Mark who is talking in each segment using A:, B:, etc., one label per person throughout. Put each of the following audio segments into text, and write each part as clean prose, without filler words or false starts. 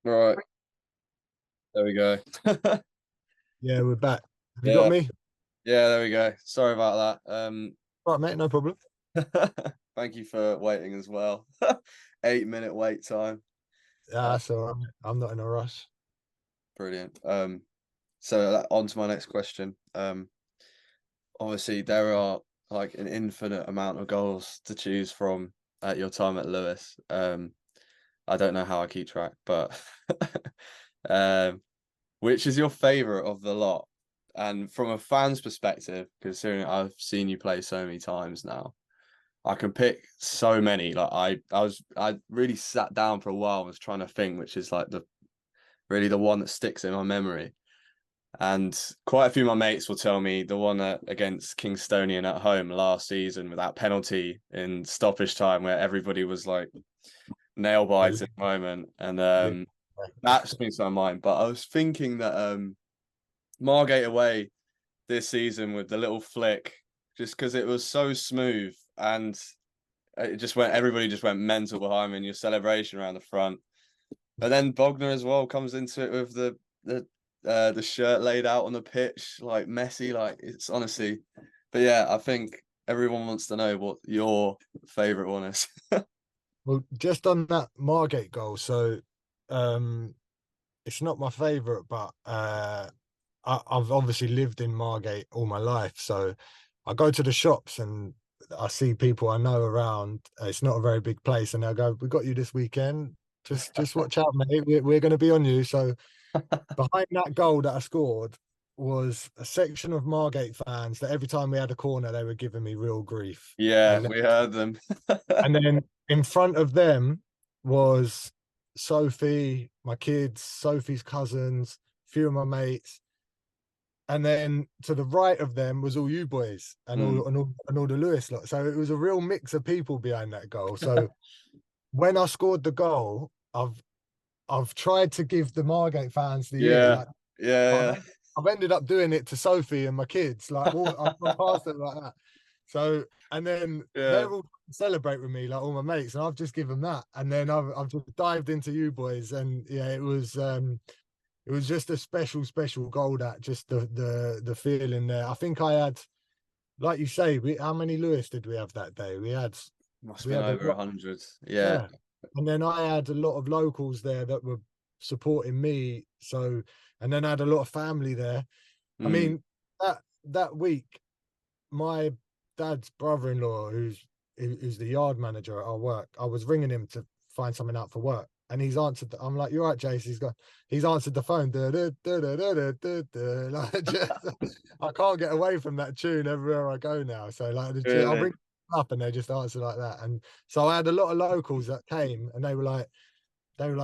A: All right, there we go.
B: Yeah, we're back. Have you got
A: Yeah,
B: me?
A: yeah, there we go. Sorry about that.
B: Right, mate, no problem.
A: Thank you for waiting as well. 8 minute wait time. Uh,
B: Yeah, so I'm not in a rush.
A: Brilliant. So on to my next question. Obviously there are like an infinite amount of goals to choose from at your time at Lewes. I don't know how I keep track, but um, which is your favorite of the lot? And from a fan's perspective, considering I've seen you play so many times now, I can pick so many. I really sat down for a while and was trying to think which is like the one that sticks in my memory. And quite a few of my mates will tell me the one against Kingstonian at home last season with that penalty in stoppage time where everybody was like nail biting moment. And
B: Yeah.
A: that springs to my mind. But I was thinking that Margate away this season with the little flick, just because it was so smooth and it just went, everybody just went mental behind me in your celebration around the front. And then Bogner as well comes into it with the shirt laid out on the pitch, like messy, like it's honestly. But yeah, I think everyone wants to know what your favorite one is.
B: Well, just on that Margate goal, so um it's not my favorite, but I've obviously lived in Margate all my life. So I go to the shops and I see people I know around. It's not a very big place, and they'll go, "We got you this weekend. Just watch out, mate. We're going to be on you." So behind that goal that I scored was a section of Margate fans that every time we had a corner, they were giving me real grief.
A: Yeah,
B: And
A: we heard them.
B: and then in front of them was Sophie, my kids, Sophie's cousins, a few of my mates. And then to the right of them was all you boys and
A: Mm.
B: all the Lewis lot. So it was a real mix of people behind that goal. So when I scored the goal, I've tried to give the Margate fans the ear.
A: Yeah,
B: Like I've,
A: yeah,
B: I've ended up doing it to Sophie and my kids. Like I've gone past them like that. So and then
A: yeah,
B: they're all celebrate with me, like all my mates, and I've just given that. And then I've just dived into you boys, and yeah, it was just a special goal. That just the feeling there. I think I had, like you say, how many Lewis did we have that day?
A: must have
B: We
A: been
B: had a
A: over a
B: lot,
A: hundred. Yeah.
B: yeah. And then I had a lot of locals there that were supporting me. So and then I had a lot of family there. I
A: Mm.
B: mean, that week, my dad's brother-in-law, who's the yard manager at our work, I was ringing him to find something out for work, and he's answered. I'm like, "You're right, Jace." He's answered the phone. Duh, duh, duh, duh, duh, duh, duh, duh. Like, I can't get away from that tune everywhere I go now. So like the tune, I'll
A: Really?
B: ring up and they just answer like that. And so I had a lot of locals that came, and they were like,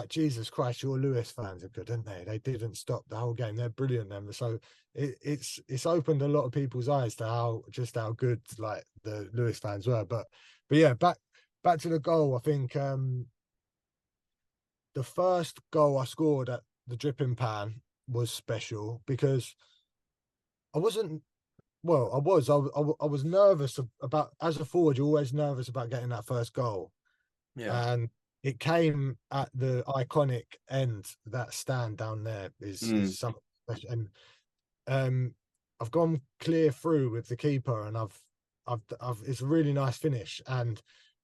B: Jesus Christ, your Lewis fans are good, aren't they? They didn't stop the whole game. They're brilliant, them. So it's opened a lot of people's eyes to how good like the Lewis fans were. But yeah, back to the goal. I think the first goal I scored at the dripping pan was special because I wasn't. Well, I was nervous about, as a forward. You're always nervous about getting that first goal,
A: Yeah.
B: and it came at the iconic end. That stand down there
A: Mm.
B: is something special, and um, I've gone clear through with the keeper, and I've it's a really nice finish. And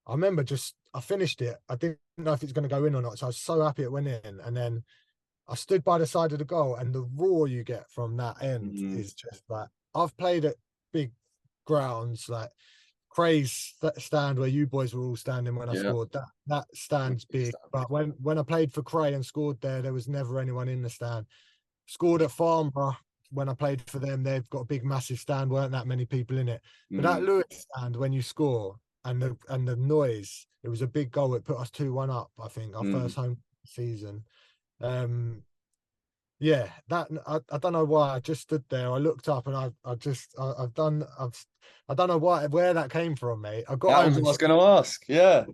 B: I remember just I finished it. I didn't know if it's going to go in or not, so I was so happy it went in. And then I stood by the side of the goal, and the roar you get from that end
A: Mm.
B: is just like, I've played at big grounds like Craig's stand where you boys were all standing when I
A: Yeah.
B: scored. That stand's big. But when I played for Cray and scored there was never anyone in the stand. Scored at Farnborough when I played for them. They've got a big, massive stand. Weren't that many people in it. But that
A: Mm.
B: Lewis stand, when you score and the noise, it was a big goal. It put us 2-1 up. I think our
A: Mm.
B: first home season. Um, yeah, that I don't know why. I just stood there. I looked up and I don't know where that came from, mate. I got
A: That was
B: home
A: what I
B: and
A: was going to ask. Yeah.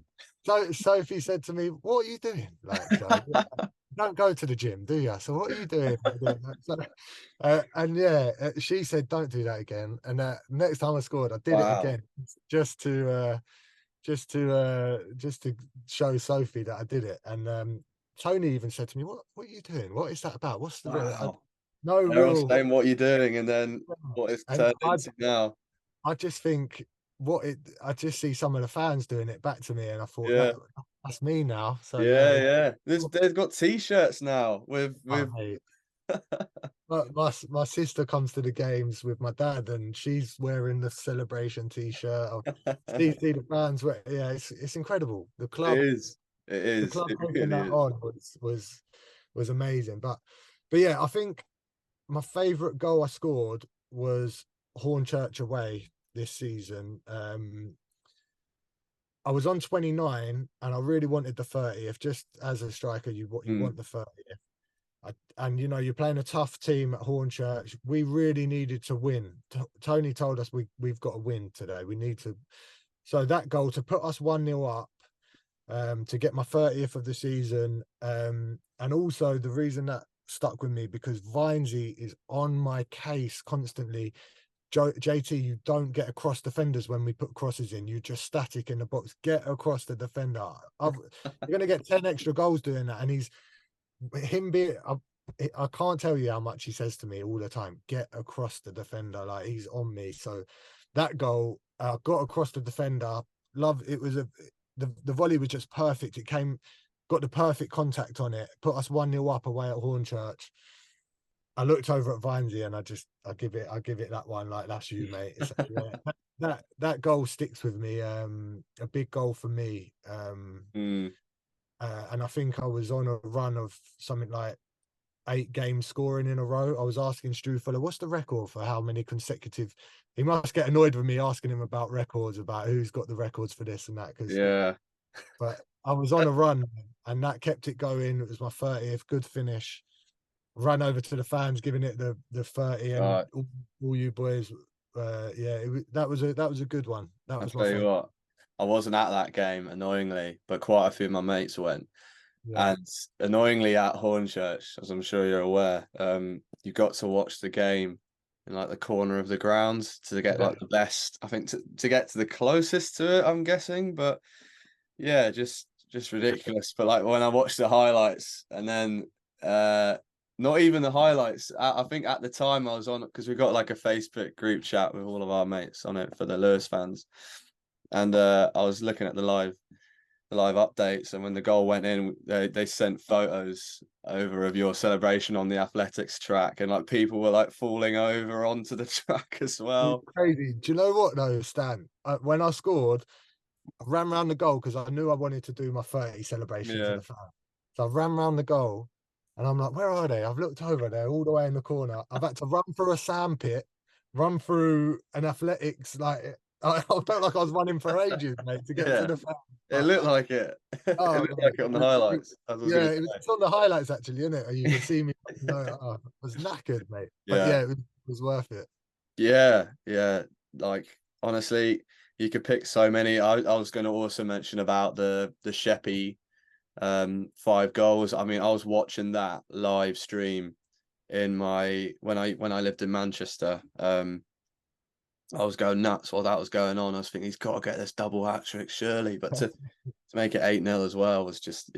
B: Sophie said to me, "What are you doing?" Like, so, you don't go to the gym, do you? So what are you doing? So, and yeah, she said, "Don't do that again." And next time I scored, I did it
A: Wow.
B: again, just to just to show Sophie that I did it. And Tony even said to me, what are you doing? What is that about? What's the
A: Wow.
B: no
A: Everyone's
B: real.
A: saying what you're doing, and then what it's
B: And
A: turned into now.
B: I just think I just see some of the fans doing it back to me, and I thought
A: Yeah.
B: that's me now. So yeah,
A: Yeah, yeah. They've got t-shirts now
B: oh,
A: with
B: mate. But my sister comes to the games with my dad, and she's wearing the celebration T-shirt. See the fans wear, yeah, it's incredible.
A: it is. It
B: The
A: is.
B: club
A: It
B: taking
A: really
B: that
A: is.
B: on was amazing. But yeah, I think my favourite goal I scored was Hornchurch away this season. I was on 29 and I really wanted the 30th. Just as a striker, you
A: Mm,
B: want the 30th. And you know, you're playing a tough team at Hornchurch. We really needed to win. Tony told us we've got to win today. We need to. So that goal to put us 1-0 up, to get my 30th of the season, and also the reason that stuck with me because Vinesy is on my case constantly. JT, you don't get across defenders when we put crosses in. You just static in the box. Get across the defender. You're going to get 10 extra goals doing that. And him being, I can't tell you how much he says to me all the time. Get across the defender. Like he's on me. So that goal, got across the defender. Love it was the volley was just perfect. It got the perfect contact on it. Put us 1-0 up away at Hornchurch. I looked over at Vinesy and I give it that one like that's you, mate. Yeah, that goal sticks with me. A big goal for me.
A: mm.
B: And I think I was on a run of something like 8 games scoring in a row. I was asking Stu Fuller, what's the record for how many consecutive? He must get annoyed with me asking him about records, about who's got the records for this and that.
A: Yeah.
B: But I was on a run and that kept it going. It was my 30th, good finish. Ran over to the fans, giving it the 30, and
A: Right.
B: all you boys. Yeah, that was a good one. That
A: I'll
B: was my
A: tell you
B: favorite.
A: what. I wasn't at that game, annoyingly, but quite a few of my mates went.
B: Yeah,
A: And annoyingly at Hornchurch, as I'm sure you're aware, you got to watch the game in like the corner of the ground to get
B: yeah.
A: like the best, I think to get to the closest to it, I'm guessing. But yeah, just ridiculous. But like when I watched the highlights and then not even the highlights, I think at the time I was on because we got like a Facebook group chat with all of our mates on it for the Lewes fans. And I was looking at the live updates, and when the goal went in, they sent photos over of your celebration on the athletics track, and like people were like falling over onto the track as
B: It's
A: well.
B: crazy. Do you know what though, Stan? When I scored, I ran around the goal because I knew I wanted to do my 30 celebration for
A: Yeah,
B: the fans. So I ran around the goal and I'm like, where are they? I've looked over there all the way in the corner. I've had to run through a sandpit, run through an athletics. Like I felt like I was running for ages, mate, to get to
A: yeah,
B: the fans.
A: it looked like it. It
B: Oh,
A: looked like
B: mate,
A: it on the highlights. As I was
B: yeah,
A: gonna
B: it's on the highlights actually, isn't it? You
A: say.
B: can see me. I was knackered, mate. But
A: Yeah,
B: yeah, it was worth it.
A: yeah, yeah. Like honestly, you could pick so many. I was going to also mention about the Sheppey 5 goals. I mean, I was watching that live stream in my when I lived in Manchester. I was going nuts while that was going on. I was thinking he's got to get this double hat trick surely, but to make it 8-0 as well was just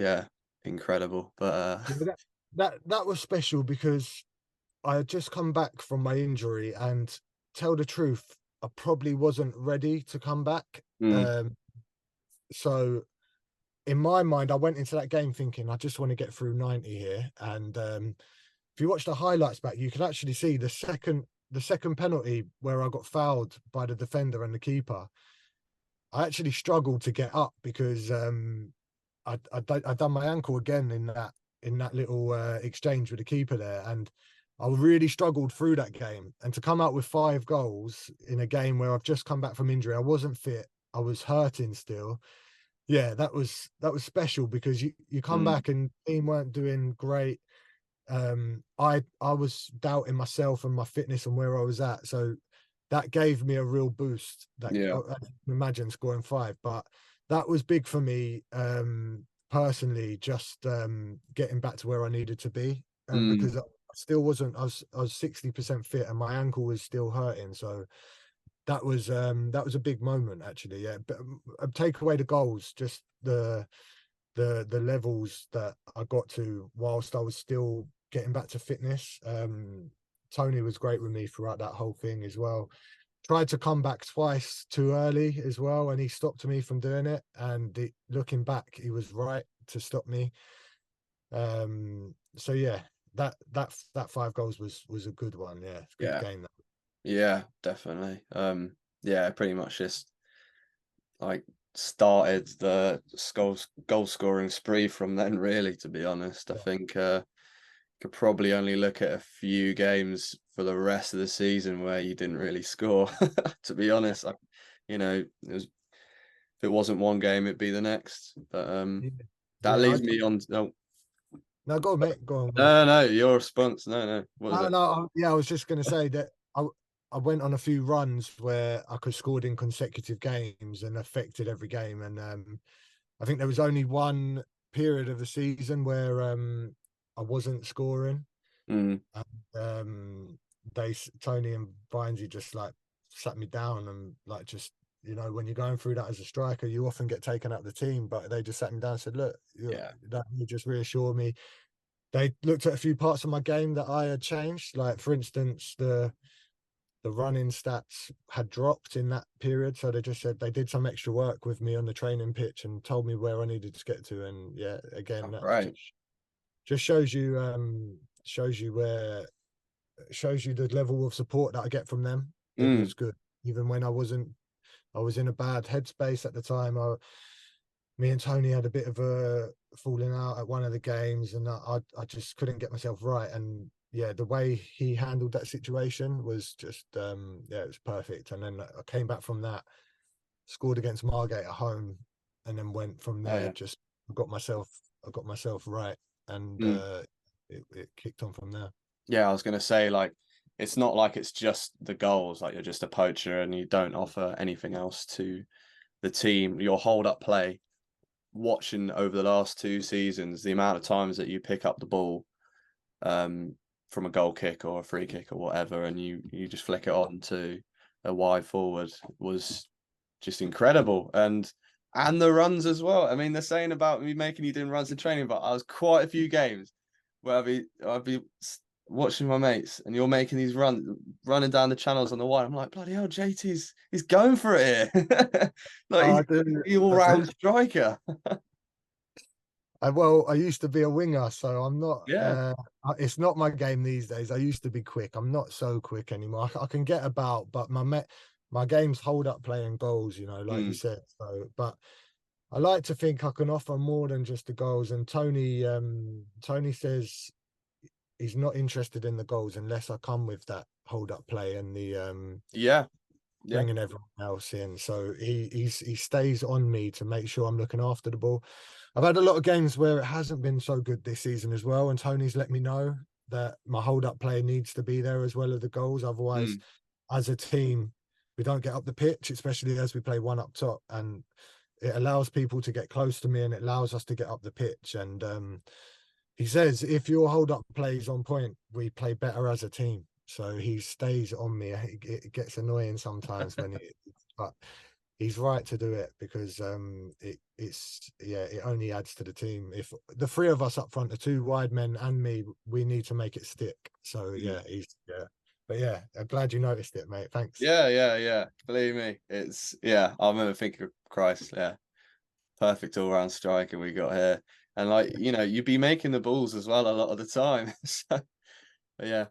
A: incredible. But
B: Yeah, that was special because I had just come back from my injury, and tell the truth, I probably wasn't ready to come back.
A: mm,
B: So in my mind, I went into that game thinking I just want to get through 90 here. And if you watch the highlights back, you can actually see the second penalty where I got fouled by the defender and the keeper. I actually struggled to get up because I'd done my ankle again in that little exchange with the keeper there, and I really struggled through that game. And to come out with 5 goals in a game where I've just come back from injury, I wasn't fit, I was hurting still. Yeah, that was special because you come
A: mm,
B: back and the team weren't doing great. I was doubting myself and my fitness and where I was at, so that gave me a real boost. That
A: yeah,
B: I can imagine scoring 5, but that was big for me personally. Just getting back to where I needed to be,
A: mm,
B: because I still wasn't. I was 60% fit and my ankle was still hurting. So that was a big moment actually. Yeah, but take away the goals, just the levels that I got to whilst I was still getting back to fitness. Tony was great with me throughout that whole thing as well. Tried to come back twice too early as well, and he stopped me from doing it. And looking back, he was right to stop me. So yeah, that 5 goals was a good one. Yeah, good
A: Yeah,
B: game.
A: yeah, definitely. Yeah, pretty much just like started the goal scoring spree from then. Really, to be honest, I
B: Yeah.
A: think could probably only look at a few games for the rest of the season where you didn't really score. To be honest, if it wasn't one game, it'd be the next. But
B: Yeah,
A: that
B: yeah.
A: leads me on. No,
B: No, go on, mate. Go on. Go on.
A: no, no, your response. No, no. What was
B: No,
A: it?
B: no. Yeah, I was just going to say that I went on a few runs where I could scored in consecutive games and affected every game. And I think there was only one period of the season where I wasn't scoring.
A: Mm,
B: And Tony and Vinesy just like sat me down and like just when you're going through that as a striker, you often get taken out of the team, but they just sat me down and said, "Look,
A: yeah,
B: you just reassure me." They looked at a few parts of my game that I had changed, like for instance, the running stats had dropped in that period, so they just said they did some extra work with me on the training pitch and told me where I needed to get to. And yeah, again,
A: oh,
B: that
A: great.
B: just shows you where shows you the level of support that I get from them. It
A: Mm,
B: was good, even when I wasn't. I was in a bad headspace at the time. Me and Tony had a bit of a falling out at one of the games, and I just couldn't get myself right. And yeah, the way he handled that situation was just yeah, it was perfect. And then I came back from that, scored against Margate at home, and then went from
A: oh
B: there.
A: yeah.
B: Just I got myself right, and
A: Mm.
B: it kicked on from there.
A: Yeah, I was gonna say like it's not like it's just the goals, like you're just a poacher and you don't offer anything else to the team. Your hold up play, watching over the last 2 seasons, the amount of times that you pick up the ball um from a goal kick or a free kick or whatever, and you just flick it on to a wide forward was just incredible. And the runs as well. I mean, they're saying about me making you doing runs in training, but I was quite a few games where I'd be watching my mates and you're making these running down the channels on the wide. I'm like, bloody hell, he's going for it here. Like
B: Oh,
A: he's
B: I do.
A: the all round striker.
B: Well, I used to be a winger, so I'm not.
A: Yeah.
B: It's not my game these days. I used to be quick. I'm not so quick anymore. I can get about, but my game's hold up playing goals. Like you
A: Mm.
B: said. So, but I like to think I can offer more than just the goals. And Tony says he's not interested in the goals unless I come with that hold up play and the
A: Yeah. Yeah.
B: bringing everyone else in. So he stays on me to make sure I'm looking after the ball. I've had a lot of games where it hasn't been so good this season as well, and Tony's let me know that my hold up play needs to be there as well as the goals. Otherwise,
A: Mm.
B: as a team, we don't get up the pitch, especially as we play one up top, and it allows people to get close to me and it allows us to get up the pitch. And he says if your hold up play is on point, we play better as a team. So he stays on me. It gets annoying sometimes but he's right to do it because it only adds to the team. If the three of us up front, the two wide men and me, we need to make it stick. So
A: Mm.
B: yeah, but yeah, I'm glad you noticed it, mate. Thanks.
A: Yeah, yeah, yeah. Believe me, it's yeah. I remember thinking, Christ, yeah, perfect all-round striker we got here, and like you'd be making the balls as well a lot of the time. So, but yeah,